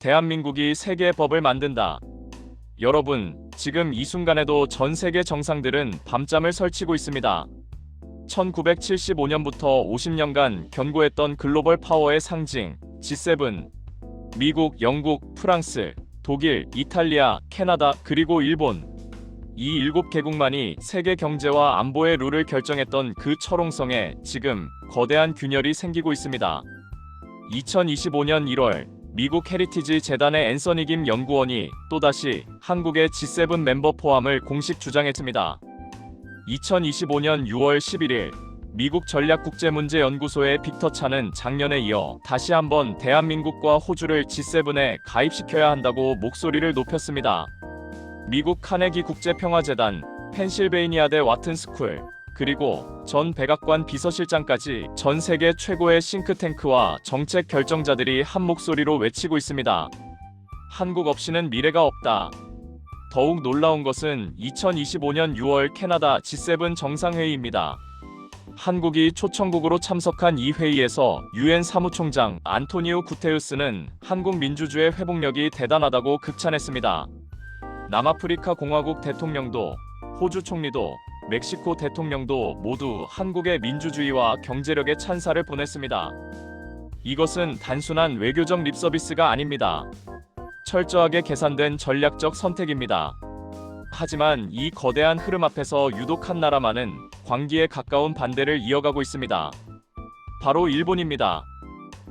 대한민국이 세계의 법을 만든다. 여러분, 지금 이 순간에도 전 세계 정상들은 밤잠을 설치고 있습니다. 1975년부터 50년간 견고했던 글로벌 파워의 상징 G7, 미국, 영국, 프랑스, 독일, 이탈리아, 캐나다, 그리고 일본, 이 7개국만이 세계 경제와 안보의 룰을 결정했던 그 철옹성에 지금 거대한 균열이 생기고 있습니다. 2025년 1월 미국 헤리티지 재단의 앤서니 김 연구원이 또다시 한국의 G7 멤버 포함을 공식 주장했습니다. 2025년 6월 11일 미국 전략국제문제연구소의 빅터 차는 작년에 이어 다시 한번 대한민국과 호주를 G7에 가입시켜야 한다고 목소리를 높였습니다. 미국 카네기 국제평화재단, 펜실베이니아대 와튼스쿨, 그리고 전 백악관 비서실장까지 전 세계 최고의 싱크탱크와 정책 결정자들이 한 목소리로 외치고 있습니다. 한국 없이는 미래가 없다. 더욱 놀라운 것은 2025년 6월 캐나다 G7 정상회의입니다. 한국이 초청국으로 참석한 이 회의에서 유엔 사무총장 안토니오 구테우스는 한국 민주주의 회복력이 대단하다고 극찬했습니다. 남아프리카 공화국 대통령도, 호주 총리도, 멕시코 대통령도 모두 한국의 민주주의와 경제력에 찬사를 보냈습니다. 이것은 단순한 외교적 립서비스가 아닙니다. 철저하게 계산된 전략적 선택입니다. 하지만 이 거대한 흐름 앞에서 유독 한 나라만은 광기에 가까운 반대를 이어가고 있습니다. 바로 일본입니다.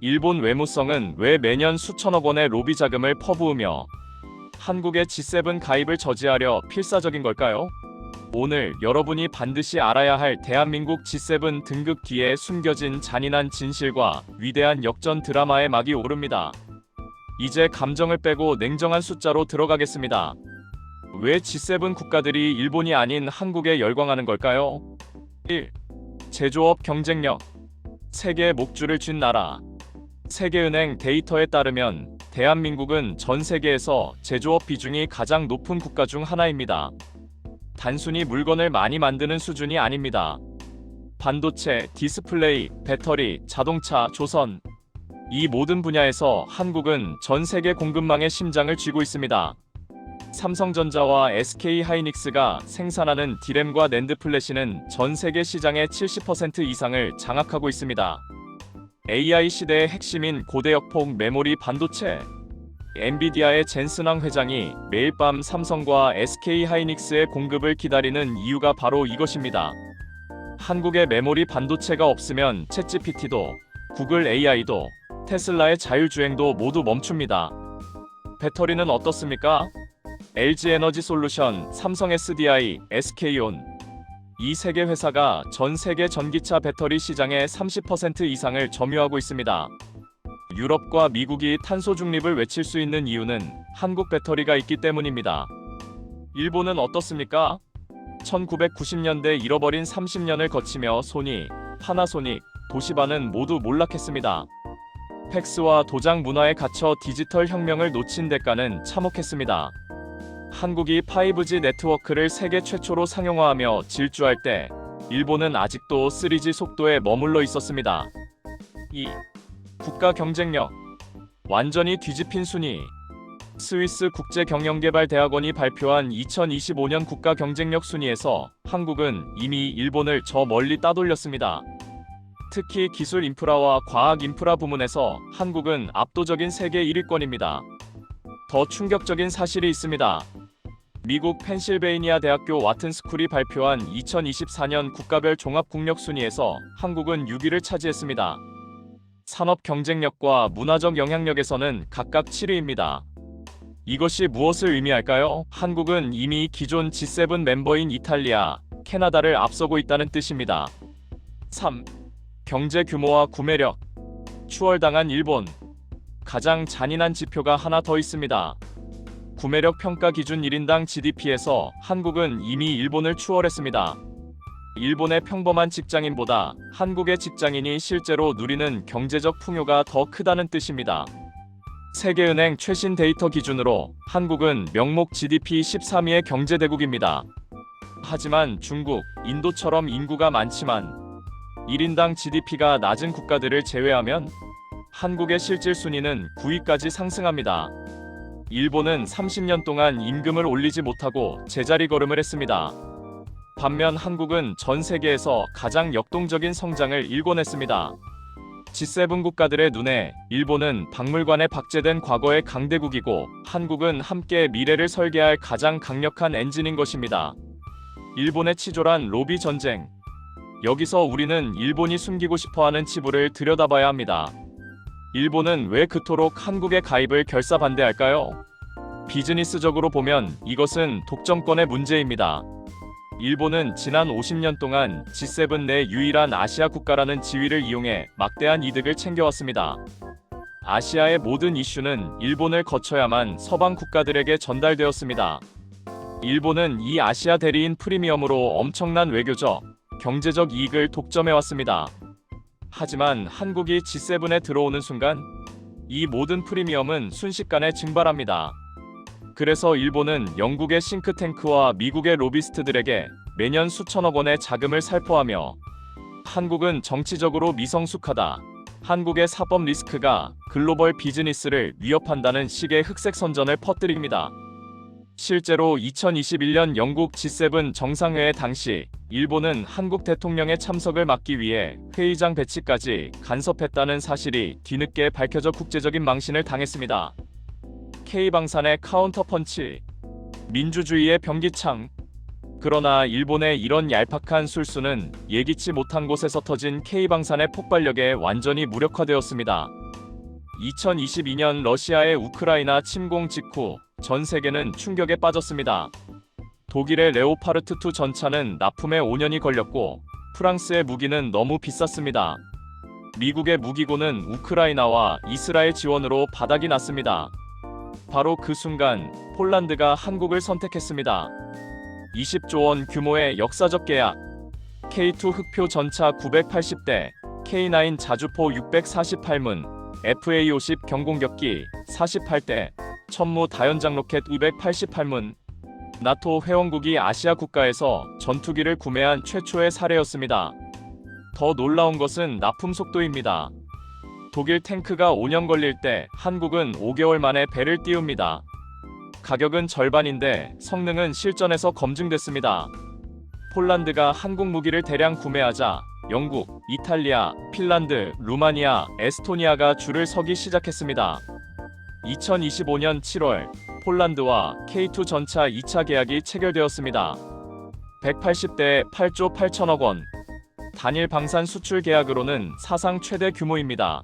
일본 외무성은 왜 매년 수천억 원의 로비 자금을 퍼부으며 한국의 G7 가입을 저지하려 필사적인 걸까요? 오늘 여러분이 반드시 알아야 할 대한민국 G7 등극 뒤에 숨겨진 잔인한 진실과 위대한 역전 드라마의 막이 오릅니다. 이제 감정을 빼고 냉정한 숫자로 들어가겠습니다. 왜 G7 국가들이 일본이 아닌 한국에 열광하는 걸까요? 1. 제조업 경쟁력. 세계의 목줄을 쥔 나라. 세계은행 데이터에 따르면 대한민국은 전 세계에서 제조업 비중이 가장 높은 국가 중 하나입니다. 단순히 물건을 많이 만드는 수준이 아닙니다. 반도체, 디스플레이, 배터리, 자동차, 조선, 이 모든 분야에서 한국은 전 세계 공급망의 심장을 쥐고 있습니다. 삼성전자와 SK하이닉스가 생산하는 디램과 낸드 플래시는 전 세계 시장의 70% 이상을 장악하고 있습니다. AI 시대의 핵심인 고대역폭 메모리 반도체. 엔비디아의 젠슨왕 회장이 매일 밤 삼성과 SK하이닉스의 공급을 기다리는 이유가 바로 이것입니다. 한국의 메모리 반도체가 없으면 챗GPT도, 구글 AI도, 테슬라의 자율주행도 모두 멈춥니다. 배터리는 어떻습니까? LG에너지솔루션, 삼성 SDI, SK온, 이 세 개 회사가 전 세계 전기차 배터리 시장의 30% 이상을 점유하고 있습니다. 유럽과 미국이 탄소 중립을 외칠 수 있는 이유는 한국 배터리가 있기 때문입니다. 일본은 어떻습니까? 1990년대 잃어버린 30년을 거치며 소니, 파나소닉, 도시바는 모두 몰락했습니다. 팩스와 도장 문화에 갇혀 디지털 혁명을 놓친 대가는 참혹했습니다. 한국이 5G 네트워크를 세계 최초로 상용화하며 질주할 때 일본은 아직도 3G 속도에 머물러 있었습니다. 2. 국가 경쟁력. 완전히 뒤집힌 순위. 스위스 국제경영개발대학원이 발표한 2025년 국가 경쟁력 순위에서 한국은 이미 일본을 저 멀리 따돌렸습니다. 특히 기술 인프라와 과학 인프라 부문에서 한국은 압도적인 세계 1위권입니다. 더 충격적인 사실이 있습니다. 미국 펜실베이니아 대학교 와튼스쿨이 발표한 2024년 국가별 종합국력 순위에서 한국은 6위를 차지했습니다. 산업 경쟁력과 문화적 영향력에서는 각각 7위입니다. 이것이 무엇을 의미할까요? 한국은 이미 기존 G7 멤버인 이탈리아, 캐나다를 앞서고 있다는 뜻입니다. 3. 경제 규모와 구매력. 추월당한 일본. 가장 잔인한 지표가 하나 더 있습니다. 구매력 평가 기준 1인당 GDP에서 한국은 이미 일본을 추월했습니다. 일본의 평범한 직장인보다 한국의 직장인이 실제로 누리는 경제적 풍요가 더 크다는 뜻입니다. 세계은행 최신 데이터 기준으로 한국은 명목 GDP 13위의 경제대국입니다. 하지만 중국, 인도처럼 인구가 많지만 1인당 GDP가 낮은 국가들을 제외하면 한국의 실질 순위는 9위까지 상승합니다. 일본은 30년 동안 임금을 올리지 못하고 제자리 걸음을 했습니다. 반면 한국은 전 세계에서 가장 역동적인 성장을 일궈냈습니다. G7 국가들의 눈에 일본은 박물관에 박제된 과거의 강대국이고 한국은 함께 미래를 설계할 가장 강력한 엔진인 것입니다. 일본의 치졸한 로비 전쟁. 여기서 우리는 일본이 숨기고 싶어하는 치부를 들여다봐야 합니다. 일본은 왜 그토록 한국의 가입을 결사반대할까요? 비즈니스적으로 보면 이것은 독점권의 문제입니다. 일본은 지난 50년 동안 G7 내 유일한 아시아 국가라는 지위를 이용해 막대한 이득을 챙겨왔습니다. 아시아의 모든 이슈는 일본을 거쳐야만 서방 국가들에게 전달되었습니다. 일본은 이 아시아 대리인 프리미엄으로 엄청난 외교적, 경제적 이익을 독점해왔습니다. 하지만 한국이 G7에 들어오는 순간 이 모든 프리미엄은 순식간에 증발합니다. 그래서 일본은 영국의 싱크탱크와 미국의 로비스트들에게 매년 수천억 원의 자금을 살포하며 한국은 정치적으로 미성숙하다, 한국의 사법 리스크가 글로벌 비즈니스를 위협한다는 식의 흑색 선전을 퍼뜨립니다. 실제로 2021년 영국 G7 정상회의 당시 일본은 한국 대통령의 참석을 막기 위해 회의장 배치까지 간섭했다는 사실이 뒤늦게 밝혀져 국제적인 망신을 당했습니다. K방산의 카운터펀치, 민주주의의 변기창. 그러나 일본의 이런 얄팍한 술수는 예기치 못한 곳에서 터진 K방산의 폭발력에 완전히 무력화되었습니다. 2022년 러시아의 우크라이나 침공 직후 전 세계는 충격에 빠졌습니다. 독일의 레오파르트2 전차는 납품에 5년이 걸렸고 프랑스의 무기는 너무 비쌌습니다. 미국의 무기고는 우크라이나와 이스라엘 지원으로 바닥이 났습니다. 바로 그 순간 폴란드가 한국을 선택했습니다. 20조 원 규모의 역사적 계약, K2 흑표 전차 980대, K9 자주포 648문, FA50 경공격기 48대, 천무 다연장 로켓 288문. 나토 회원국이 아시아 국가에서 전투기를 구매한 최초의 사례였습니다. 더 놀라운 것은 납품 속도입니다. 독일 탱크가 5년 걸릴 때 한국은 5개월 만에 배를 띄웁니다. 가격은 절반인데 성능은 실전에서 검증됐습니다. 폴란드가 한국 무기를 대량 구매하자 영국, 이탈리아, 핀란드, 루마니아, 에스토니아가 줄을 서기 시작했습니다. 2025년 7월 폴란드와 K2 전차 2차 계약이 체결되었습니다. 180대에 8조 8천억 원. 단일 방산 수출 계약으로는 사상 최대 규모입니다.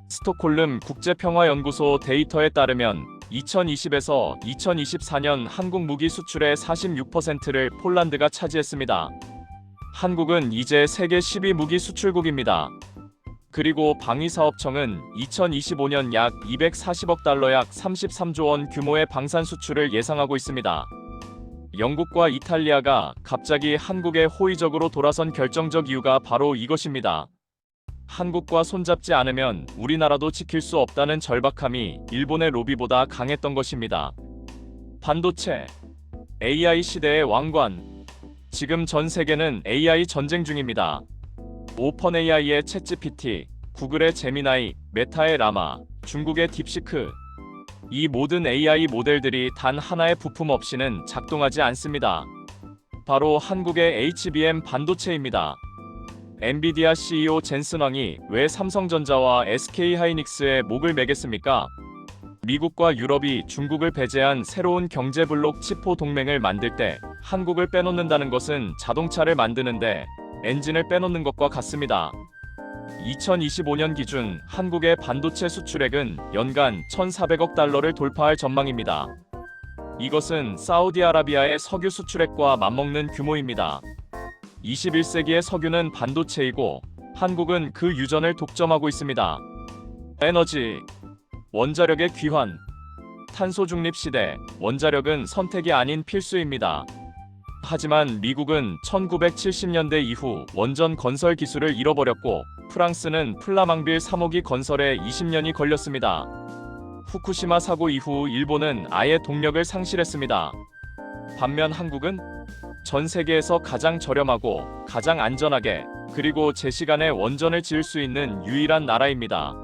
스톡홀름 국제평화연구소 데이터에 따르면 2020에서 2024년 한국 무기 수출의 46%를 폴란드가 차지했습니다. 한국은 이제 세계 10위 무기 수출국입니다. 그리고 방위사업청은 2025년 약 240억 달러 약 33조 원 규모의 방산 수출을 예상하고 있습니다. 영국과 이탈리아가 갑자기 한국에 호의적으로 돌아선 결정적 이유가 바로 이것입니다. 한국과 손잡지 않으면 우리나라도 지킬 수 없다는 절박함이 일본의 로비보다 강했던 것입니다. 반도체, AI 시대의 왕관. 지금 전 세계는 AI 전쟁 중입니다. 오픈 AI의 챗GPT, 구글의 제미나이, 메타의 라마, 중국의 딥시크. 이 모든 AI 모델들이 단 하나의 부품 없이는 작동하지 않습니다. 바로 한국의 HBM 반도체입니다. 엔비디아 CEO 젠슨 왕이 왜 삼성전자와 SK하이닉스의 목을 매겠습니까? 미국과 유럽이 중국을 배제한 새로운 경제블록 칩포 동맹을 만들 때 한국을 빼놓는다는 것은 자동차를 만드는데 엔진을 빼놓는 것과 같습니다. 2025년 기준 한국의 반도체 수출액은 연간 1,400억 달러를 돌파할 전망입니다. 이것은 사우디아라비아의 석유 수출액과 맞먹는 규모입니다. 21세기의 석유는 반도체이고 한국은 그 유전을 독점하고 있습니다. 에너지, 원자력의 귀환. 탄소 중립 시대, 원자력은 선택이 아닌 필수입니다. 하지만 미국은 1970년대 이후 원전 건설 기술을 잃어버렸고 프랑스는 플라망빌 3호기 건설에 20년이 걸렸습니다. 후쿠시마 사고 이후 일본은 아예 동력을 상실했습니다. 반면 한국은 전 세계에서 가장 저렴하고 가장 안전하게 그리고 제 시간에 원전을 지을 수 있는 유일한 나라입니다.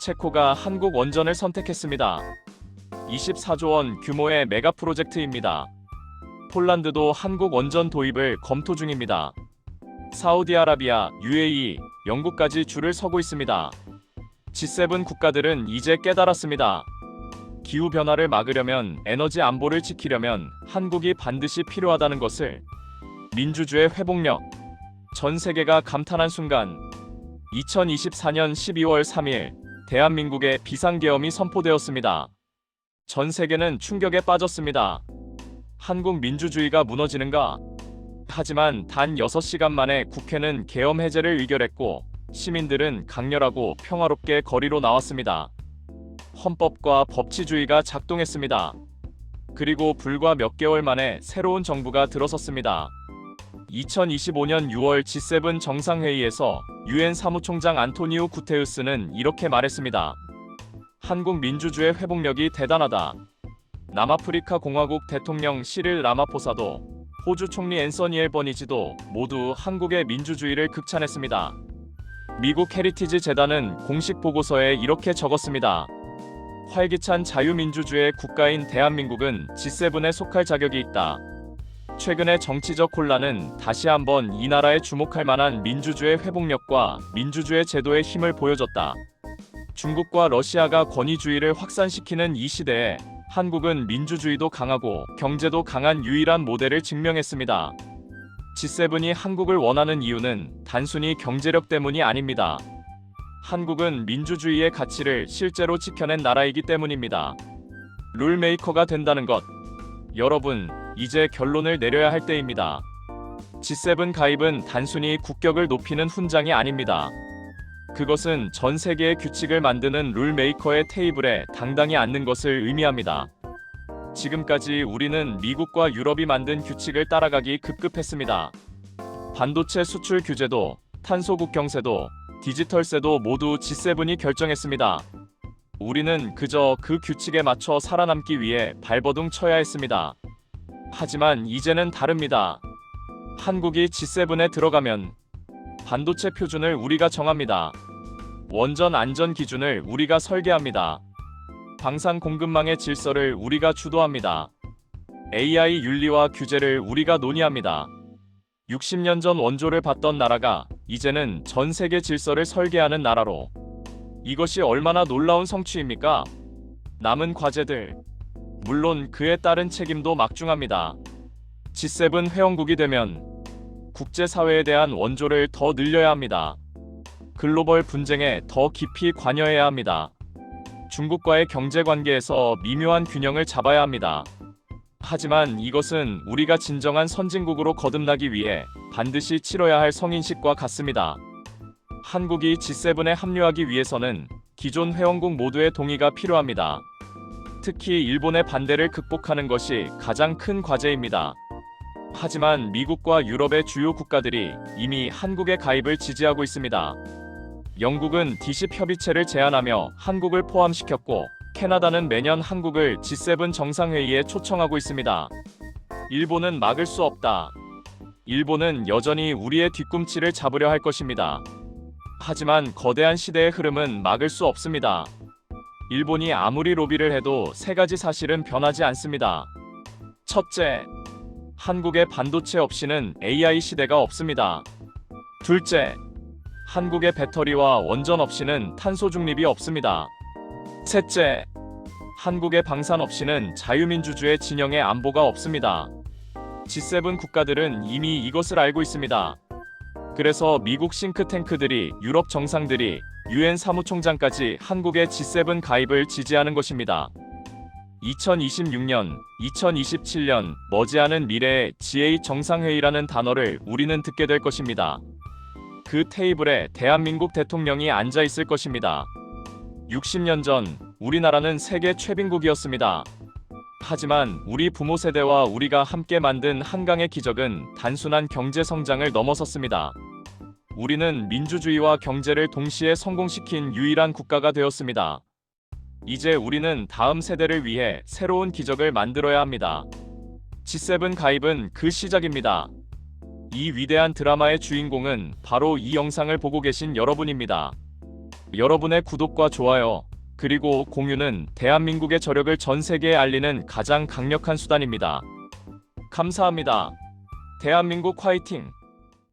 체코가 한국 원전을 선택했습니다. 24조 원 규모의 메가 프로젝트입니다. 폴란드도 한국 원전 도입을 검토 중입니다. 사우디아라비아, UAE, 영국까지 줄을 서고 있습니다. G7 국가들은 이제 깨달았습니다. 기후변화를 막으려면, 에너지 안보를 지키려면 한국이 반드시 필요하다는 것을. 민주주의 회복력. 전 세계가 감탄한 순간. 2024년 12월 3일 대한민국의 비상계엄이 선포되었습니다. 전 세계는 충격에 빠졌습니다. 한국 민주주의가 무너지는가? 하지만 단 6시간 만에 국회는 계엄 해제를 의결했고 시민들은 강렬하고 평화롭게 거리로 나왔습니다. 헌법과 법치주의가 작동했습니다. 그리고 불과 몇 개월 만에 새로운 정부가 들어섰습니다. 2025년 6월 G7 정상회의에서 유엔 사무총장 안토니우 구테우스는 이렇게 말했습니다. 한국 민주주의 회복력이 대단하다. 남아프리카 공화국 대통령 시릴 라마포사도 호주 총리 앤서니 앨버니지도 모두 한국의 민주주의를 극찬했습니다. 미국 헤리티지 재단은 공식 보고서에 이렇게 적었습니다. 활기찬 자유민주주의 국가인 대한민국은 G7에 속할 자격이 있다. 최근의 정치적 혼란은 다시 한번 이 나라에 주목할 만한 민주주의 회복력과 민주주의 제도의 힘을 보여줬다. 중국과 러시아가 권위주의를 확산시키는 이 시대에 한국은 민주주의도 강하고 경제도 강한 유일한 모델을 증명했습니다. G7이 한국을 원하는 이유는 단순히 경제력 때문이 아닙니다. 한국은 민주주의의 가치를 실제로 지켜낸 나라이기 때문입니다. 룰메이커가 된다는 것. 여러분, 이제 결론을 내려야 할 때입니다. G7 가입은 단순히 국격을 높이는 훈장이 아닙니다. 그것은 전 세계의 규칙을 만드는 룰메이커의 테이블에 당당히 앉는 것을 의미합니다. 지금까지 우리는 미국과 유럽이 만든 규칙을 따라가기 급급했습니다. 반도체 수출 규제도, 탄소 국경세도, 디지털세도 모두 G7이 결정했습니다. 우리는 그저 그 규칙에 맞춰 살아남기 위해 발버둥 쳐야 했습니다. 하지만 이제는 다릅니다. 한국이 G7에 들어가면 반도체 표준을 우리가 정합니다. 원전 안전 기준을 우리가 설계합니다. 방산 공급망의 질서를 우리가 주도합니다. AI 윤리와 규제를 우리가 논의합니다. 60년 전 원조를 받던 나라가 이제는 전 세계 질서를 설계하는 나라로. 이것이 얼마나 놀라운 성취입니까? 남은 과제들. 물론 그에 따른 책임도 막중합니다. G7 회원국이 되면 국제사회에 대한 원조를 더 늘려야 합니다. 글로벌 분쟁에 더 깊이 관여해야 합니다. 중국과의 경제관계에서 미묘한 균형을 잡아야 합니다. 하지만 이것은 우리가 진정한 선진국으로 거듭나기 위해 반드시 치러야 할 성인식과 같습니다. 한국이 G7에 합류하기 위해서는 기존 회원국 모두의 동의가 필요합니다. 특히 일본의 반대를 극복하는 것이 가장 큰 과제입니다. 하지만 미국과 유럽의 주요 국가들이 이미 한국의 가입을 지지하고 있습니다. 영국은 D10 협의체를 제안하며 한국을 포함시켰고 캐나다는 매년 한국을 G7 정상회의에 초청하고 있습니다. 일본은 막을 수 없다. 일본은 여전히 우리의 뒤꿈치를 잡으려 할 것입니다. 하지만 거대한 시대의 흐름은 막을 수 없습니다. 일본이 아무리 로비를 해도 세 가지 사실은 변하지 않습니다. 첫째, 한국의 반도체 없이는 AI 시대가 없습니다. 둘째, 한국의 배터리와 원전 없이는 탄소 중립이 없습니다. 셋째, 한국의 방산 없이는 자유민주주의 진영의 안보가 없습니다. G7 국가들은 이미 이것을 알고 있습니다. 그래서 미국 싱크탱크들이, 유럽 정상들이, 유엔 사무총장까지 한국의 G7 가입을 지지하는 것입니다. 2026년, 2027년 머지않은 미래에 G8 정상회의라는 단어를 우리는 듣게 될 것입니다. 그 테이블에 대한민국 대통령이 앉아 있을 것입니다. 60년 전 우리나라는 세계 최빈국이었습니다. 하지만 우리 부모 세대와 우리가 함께 만든 한강의 기적은 단순한 경제 성장을 넘어섰습니다. 우리는 민주주의와 경제를 동시에 성공시킨 유일한 국가가 되었습니다. 이제 우리는 다음 세대를 위해 새로운 기적을 만들어야 합니다. G7 가입은 그 시작입니다. 이 위대한 드라마의 주인공은 바로 이 영상을 보고 계신 여러분입니다. 여러분의 구독과 좋아요, 그리고 공유는 대한민국의 저력을 전 세계에 알리는 가장 강력한 수단입니다. 감사합니다. 대한민국 화이팅!